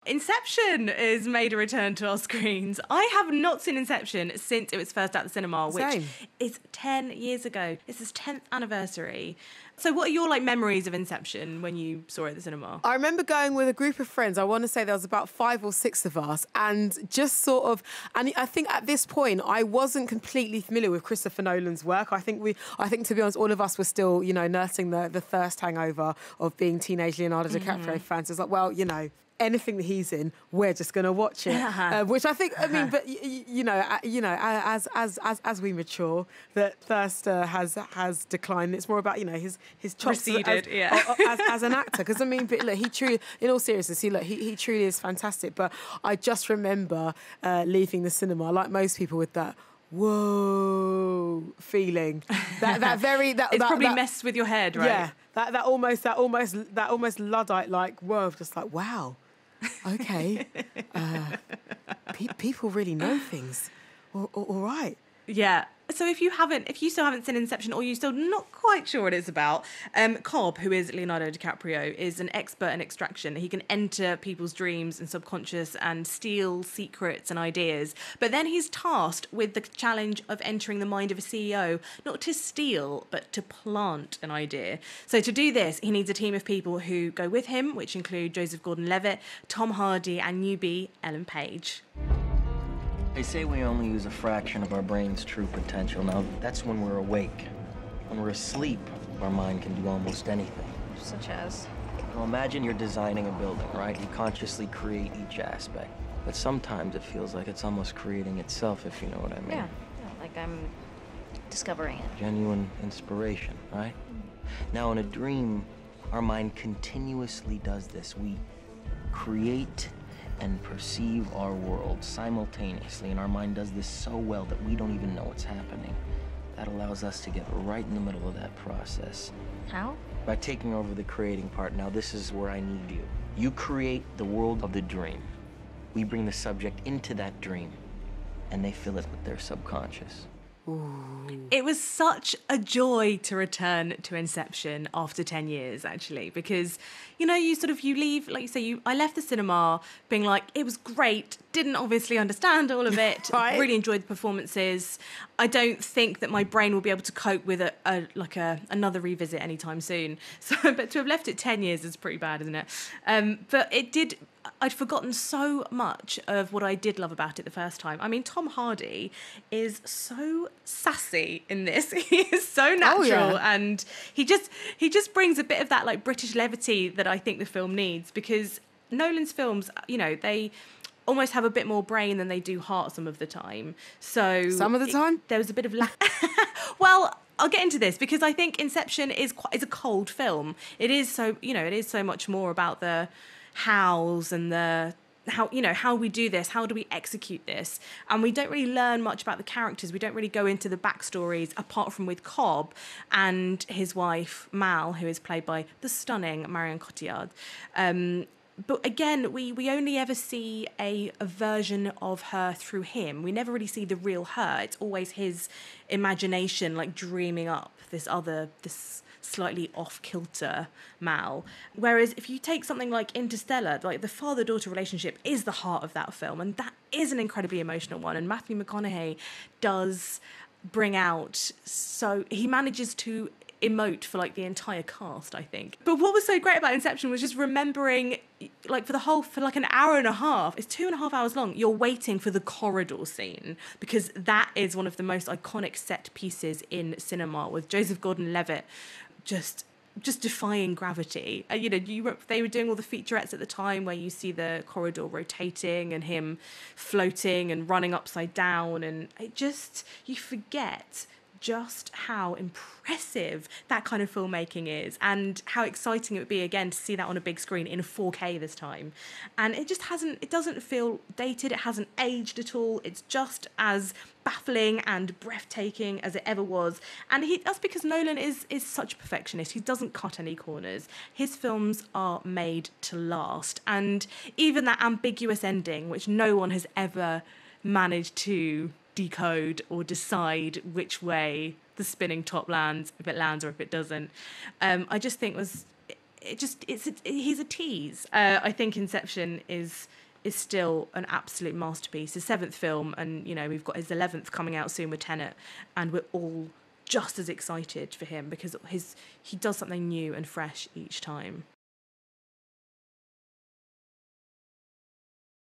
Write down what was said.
Inception has made a return to our screens. I have not seen Inception since it was first at the cinema, which Same. is 10 years ago. It's its 10th anniversary. So what are your memories of Inception when you saw it at the cinema? I remember going with a group of friends. I want to say there was about 5 or 6 of us, and just sort of, and I think at this point I wasn't completely familiar with Christopher Nolan's work. I think to be honest, all of us were still, nursing the thirst hangover of being teenage Leonardo DiCaprio fans. It's like, well, anything that he's in, we're just going to watch it. Which I think, but as we mature, that thirst has declined. It's more about his chops receded, as an actor. Because but look, he truly, in all seriousness, he truly is fantastic. But I just remember leaving the cinema, like most people, with that whoa feeling. It's probably messed with your head, right? Yeah, that almost Luddite whoa, just like wow. Okay, people really know things. All right. Yeah. So if you still haven't seen Inception, or you're still not quite sure what it's about, Cobb, who is Leonardo DiCaprio, is an expert in extraction. He can enter people's dreams and subconscious and steal secrets and ideas. But then he's tasked with the challenge of entering the mind of a CEO, not to steal, but to plant an idea. So to do this, he needs a team of people who go with him, which include Joseph Gordon-Levitt, Tom Hardy, and newbie Ellen Page. They say we only use a fraction of our brain's true potential. Now, that's when we're awake. When we're asleep, our mind can do almost anything. Such as? Well, imagine you're designing a building, right? You consciously create each aspect. But sometimes it feels like it's almost creating itself, if you know what I mean. Yeah, like I'm discovering it. Genuine inspiration, right? Now, in a dream, our mind continuously does this. We create and perceive our world simultaneously, and our mind does this so well that we don't even know what's happening. That allows us to get right in the middle of that process. How? By taking over the creating part. Now, this is where I need you. You create the world of the dream. We bring the subject into that dream, and they fill it with their subconscious. Ooh. It was such a joy to return to Inception after 10 years, actually, because, you leave, like you say, I left the cinema being like, it was great, didn't obviously understand all of it, right. Really enjoyed the performances. I don't think that my brain will be able to cope with another revisit anytime soon. So, but to have left it 10 years is pretty bad, isn't it? But I'd forgotten so much of what I did love about it the first time. I mean, Tom Hardy is so sassy in this. He is so natural, and he just brings a bit of that British levity that I think the film needs, because Nolan's films, they almost have a bit more brain than they do heart some of the time. So some of the time there was a bit of well, I'll get into this because I think Inception is a cold film. It is so much more about the hows and the how we do this, how do we execute this, and we don't really learn much about the characters. We don't really go into the backstories apart from with Cobb and his wife Mal, who is played by the stunning Marion Cotillard. But again, we only ever see a version of her through him. We never really see the real her. It's always his imagination dreaming up this slightly off-kilter Mal. Whereas if you take something like Interstellar, the father-daughter relationship is the heart of that film, and that is an incredibly emotional one. And Matthew McConaughey does bring out, so he manages to emote for the entire cast, I think. But what was so great about Inception was just remembering for an hour and a half, it's 2.5 hours long, you're waiting for the corridor scene, because that is one of the most iconic set pieces in cinema, with Joseph Gordon-Levitt just defying gravity. They were doing all the featurettes at the time where you see the corridor rotating and him floating and running upside down, and you forget just how impressive that kind of filmmaking is, and how exciting it would be again to see that on a big screen in 4K this time. And it doesn't feel dated, it hasn't aged at all, it's just as baffling and breathtaking as it ever was. And that's because Nolan is such a perfectionist. He doesn't cut any corners. His films are made to last, and even that ambiguous ending, which no one has ever managed to decode or decide which way the spinning top lands, if it lands or if it doesn't, I just think he's a tease. I think Inception is still an absolute masterpiece. His 7th film, and we've got his 11th coming out soon with Tenet, and we're all just as excited for him because he does something new and fresh each time.